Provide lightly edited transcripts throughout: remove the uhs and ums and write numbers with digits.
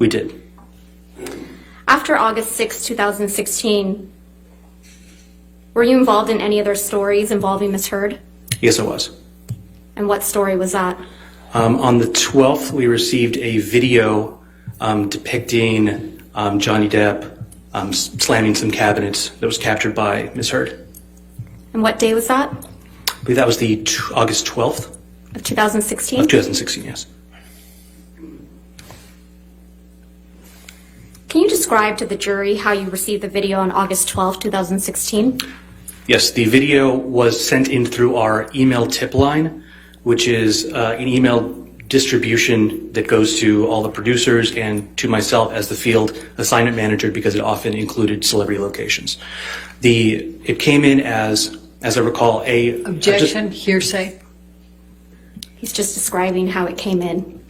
We did. After August 6, 2016, were you involved in any other stories involving Ms. Heard? Yes, I was. And what story was that? On the 12th, we received a video depicting Johnny Depp slamming some cabinets that was captured by Ms. Heard. And what day was that? I believe that was the August 12th. Of 2016? Of 2016, yes. Can you describe to the jury how you received the video on August 12, 2016? Yes, the video was sent in through our email tip line, which is an email distribution that goes to all the producers and to myself as the field assignment manager, because it often included celebrity locations. It came in as I recall, Objection, hearsay. He's just describing how it came in.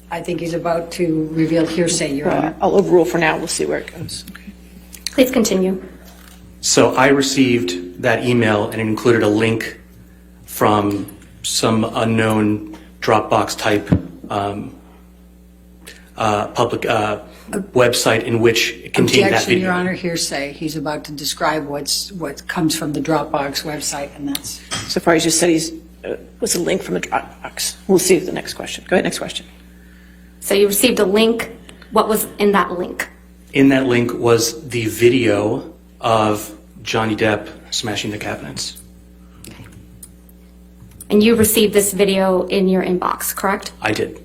I think he's about to reveal hearsay, Your Honor. I'll overrule for now. We'll see where it goes. Okay. Please continue. So I received that email, and it included a link from some unknown Dropbox type public website in which it contained that Objection, video. Your Honor, hearsay. He's about to describe what comes from the Dropbox website, and that's... So far, he's just said was a link from the Dropbox. We'll see the next question. Go ahead, next question. So you received a link. What was in that link? In that link was the video of Johnny Depp smashing the cabinets. And you received this video in your inbox, correct? I did.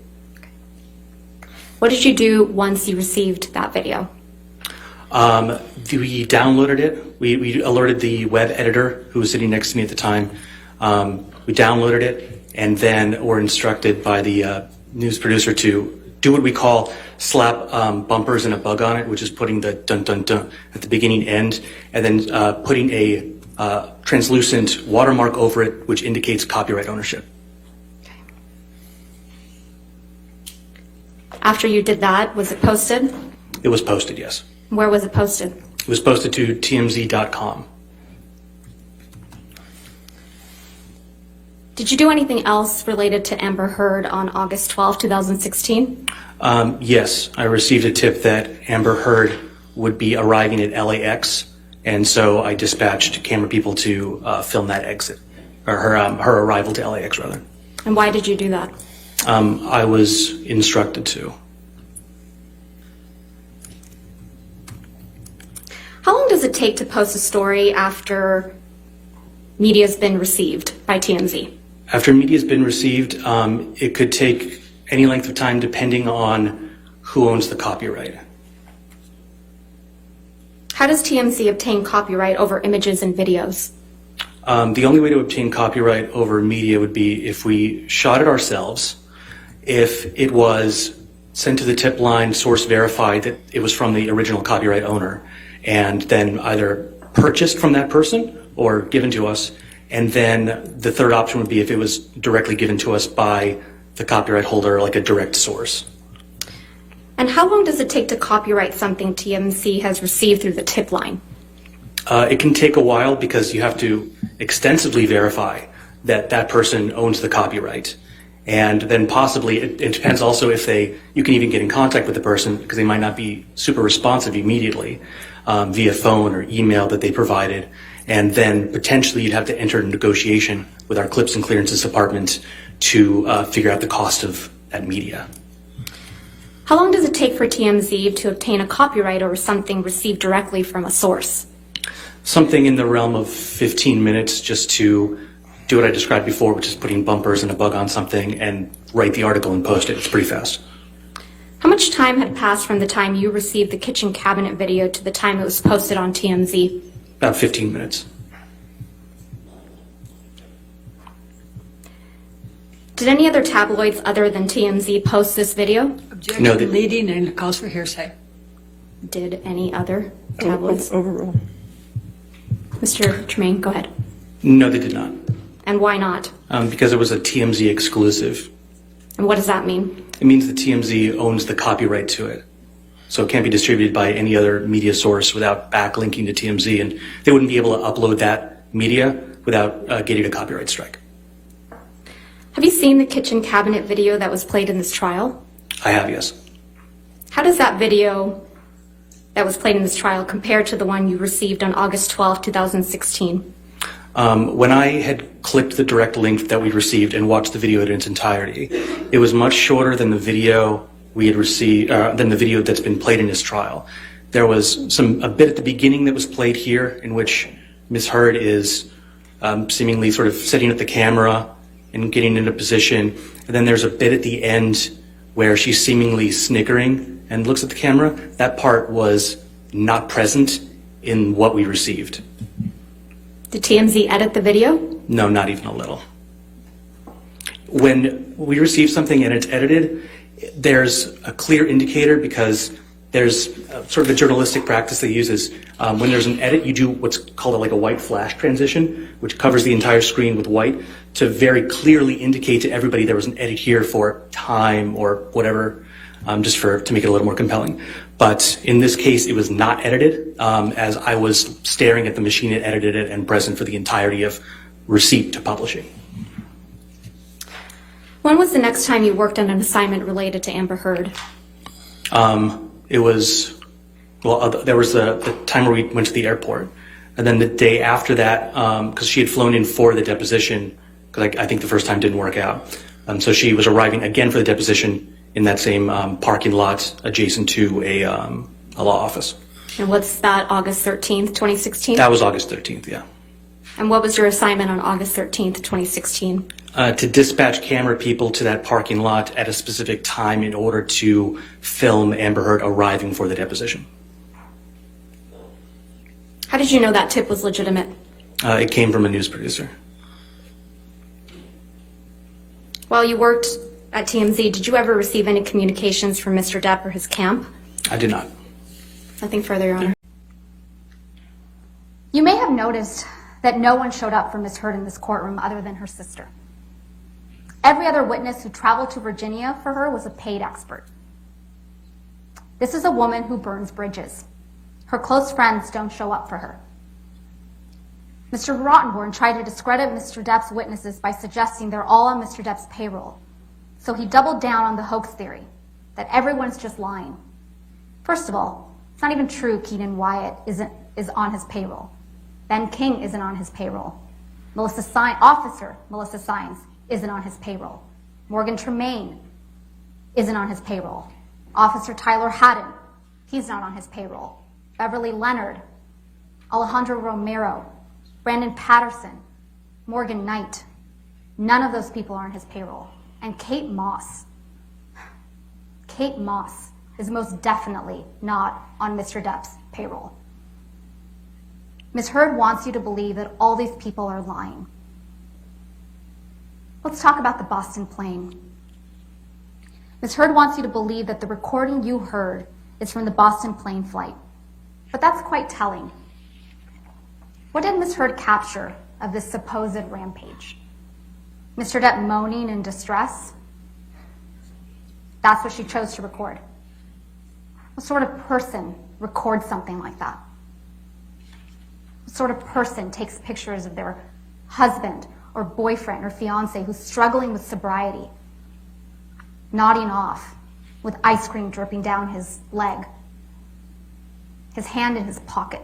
What did you do once you received that video? We downloaded it. We alerted the web editor who was sitting next to me at the time. We downloaded it, and then were instructed by the news producer to do what we call slap bumpers and a bug on it, which is putting the dun-dun-dun at the beginning end, and then putting a translucent watermark over it, which indicates copyright ownership. After you did that, was it posted? It was posted, yes. Where was it posted? It was posted to tmz.com. Did you do anything else related to Amber Heard on August 12, 2016? Yes, I received a tip that Amber Heard would be arriving at LAX, and so I dispatched camera people to film that exit, or her arrival to LAX, rather. And why did you do that? I was instructed to. How long does it take to post a story after media's been received by TMZ? After media's been received, it could take any length of time depending on who owns the copyright. How does TMZ obtain copyright over images and videos? The only way to obtain copyright over media would be if we shot it ourselves, if it was sent to the tip line, source verified that it was from the original copyright owner, and then either purchased from that person or given to us. And then the third option would be if it was directly given to us by the copyright holder, like a direct source. And how long does it take to copyright something TMZ has received through the tip line? It can take a while because you have to extensively verify that that person owns the copyright. And then possibly, it depends also if you can even get in contact with the person, because they might not be super responsive immediately via phone or email that they provided. And then potentially you'd have to enter a negotiation with our clips and clearances department to figure out the cost of that media. How long does it take for TMZ to obtain a copyright over something received directly from a source? Something in the realm of 15 minutes just to do what I described before, which is putting bumpers and a bug on something and write the article and post it. It's pretty fast. How much time had passed from the time you received the kitchen cabinet video to the time it was posted on TMZ? About 15 minutes. Did any other tabloids other than TMZ post this video? Objection, No, leading and calls for hearsay. Did any other tabloids? Overrule. Mr. Tremaine, go ahead. No, they did not. And why not? Because it was a TMZ exclusive. And what does that mean? It means the TMZ owns the copyright to it. So it can't be distributed by any other media source without backlinking to TMZ, and they wouldn't be able to upload that media without getting a copyright strike. Have you seen the kitchen cabinet video that was played in this trial? I have, yes. How does that video that was played in this trial compare to the one you received on August 12, 2016? When I had clicked the direct link that we received and watched the video in its entirety, it was much shorter than the video we had received, than the video that's been played in this trial. There was a bit at the beginning that was played here in which Ms. Heard is seemingly sort of setting up the camera and getting into position. And then there's a bit at the end where she's seemingly snickering and looks at the camera. That part was not present in what we received. Did TMZ edit the video? No, not even a little. When we receive something and it's edited, there's a clear indicator because there's sort of a journalistic practice that uses when there's an edit, you do what's called like a white flash transition, which covers the entire screen with white to very clearly indicate to everybody there was an edit here for time or whatever, just to make it a little more compelling. But in this case, it was not edited, as I was staring at the machine that edited it and present for the entirety of receipt to publishing. When was the next time you worked on an assignment related to Amber Heard? It was, there was the time where we went to the airport. And then the day after that, because she had flown in for the deposition, because I think the first time didn't work out. So she was arriving again for the deposition in that same parking lot adjacent to a law office. And what's that, August 13th, 2016? That was August 13th, yeah. And what was your assignment on August 13th, 2016? To dispatch camera people to that parking lot at a specific time in order to film Amber Heard arriving for the deposition. How did you know that tip was legitimate? It came from a news producer. While you worked at TMZ, did you ever receive any communications from Mr. Depp or his camp? I did not. Nothing further, Your Honor. You may have noticed that no one showed up for Ms. Heard in this courtroom other than her sister. Every other witness who traveled to Virginia for her was a paid expert. This is a woman who burns bridges. Her close friends don't show up for her. Mr. Rottenborn tried to discredit Mr. Depp's witnesses by suggesting they're all on Mr. Depp's payroll. So he doubled down on the hoax theory, that everyone's just lying. First of all, it's not even true Keenan Wyatt is on his payroll. Ben King isn't on his payroll. Officer Melissa Sines isn't on his payroll. Morgan Tremaine isn't on his payroll. Officer Tyler Haddon, he's not on his payroll. Beverly Leonard, Alejandro Romero, Brandon Patterson, Morgan Knight. None of those people are on his payroll. And Kate Moss is most definitely not on Mr. Depp's payroll. Ms. Heard wants you to believe that all these people are lying. Let's talk about the Boston plane. Ms. Heard wants you to believe that the recording you heard is from the Boston plane flight. But that's quite telling. What did Ms. Heard capture of this supposed rampage? Mr. Depp moaning in distress? That's what she chose to record. What sort of person records something like that? What sort of person takes pictures of their husband or boyfriend or fiance who's struggling with sobriety, nodding off with ice cream dripping down his leg, his hand in his pocket,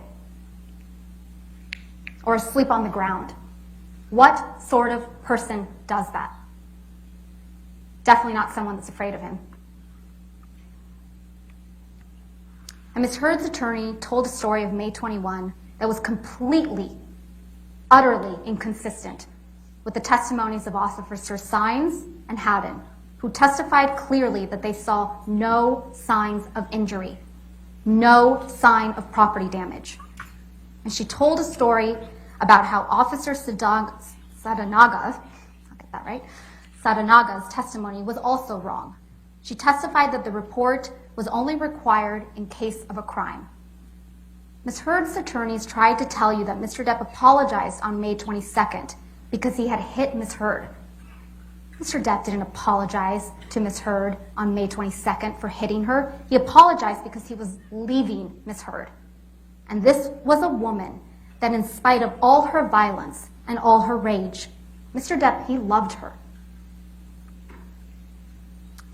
or asleep on the ground? What sort of person does that? Definitely not someone that's afraid of him. And Ms. Heard's attorney told a story of May 21 that was completely, utterly inconsistent with the testimonies of Officers Sines and Haddon, who testified clearly that they saw no signs of injury, no sign of property damage. And she told a story about how Officer Sadanaga's testimony was also wrong. She testified that the report was only required in case of a crime. Ms. Heard's attorneys tried to tell you that Mr. Depp apologized on May 22nd because he had hit Ms. Heard. Mr. Depp didn't apologize to Ms. Heard on May 22nd for hitting her. He apologized because he was leaving Ms. Heard. And this was a woman that, in spite of all her violence and all her rage, Mr. Depp, he loved her.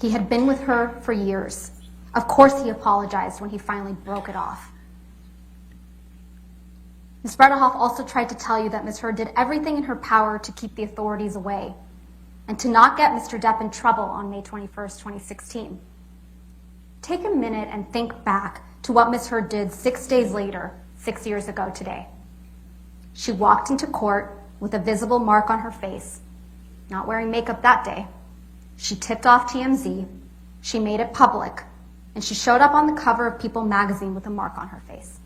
He had been with her for years. Of course he apologized when he finally broke it off. Ms. Bredehoff also tried to tell you that Ms. Heard did everything in her power to keep the authorities away and to not get Mr. Depp in trouble on May 21st, 2016. Take a minute and think back to what Ms. Heard did 6 days later, 6 years ago today. She walked into court with a visible mark on her face, not wearing makeup that day. She tipped off TMZ, she made it public, and she showed up on the cover of People magazine with a mark on her face.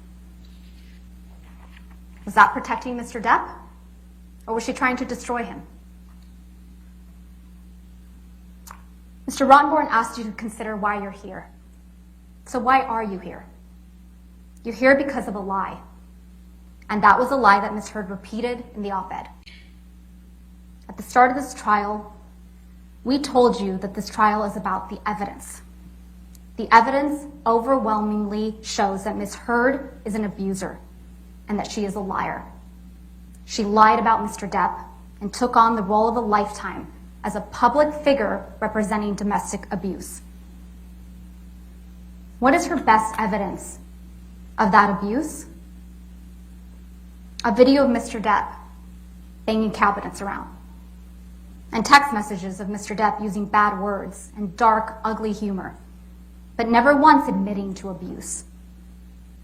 Was that protecting Mr. Depp? Or was she trying to destroy him? Mr. Rottenborn asked you to consider why you're here. So why are you here? You're here because of a lie. And that was a lie that Ms. Heard repeated in the op-ed. At the start of this trial, we told you that this trial is about the evidence. The evidence overwhelmingly shows that Ms. Heard is an abuser and that she is a liar. She lied about Mr. Depp and took on the role of a lifetime as a public figure representing domestic abuse. What is her best evidence of that abuse? A video of Mr. Depp banging cabinets around, and text messages of Mr. Depp using bad words and dark, ugly humor, but never once admitting to abuse.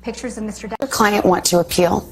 Pictures of Mr. Depp. Your client want to appeal?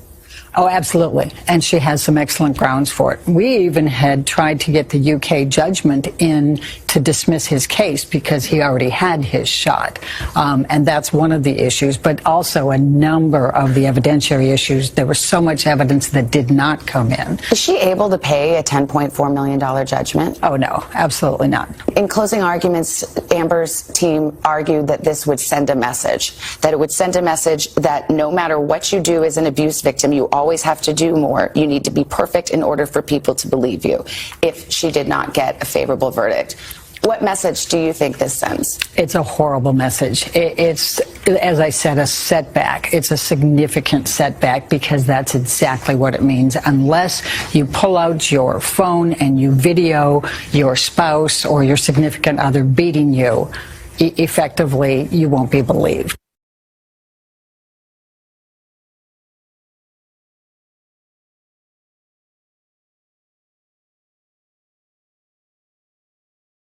Oh, absolutely. And she has some excellent grounds for it. We even had tried to get the UK judgment in to dismiss his case because he already had his shot. And that's one of the issues, but also a number of the evidentiary issues. There was so much evidence that did not come in. Is she able to pay a $10.4 million judgment? Oh, no, absolutely not. In closing arguments, Amber's team argued that this would send a message, that it would send a message that no matter what you do as an abuse victim, you always have to do more. You need to be perfect in order for people to believe you if she did not get a favorable verdict. What message do you think this sends? It's a horrible message. It's, as I said, a setback. It's a significant setback because that's exactly what it means. Unless you pull out your phone and you video your spouse or your significant other beating you, effectively, you won't be believed.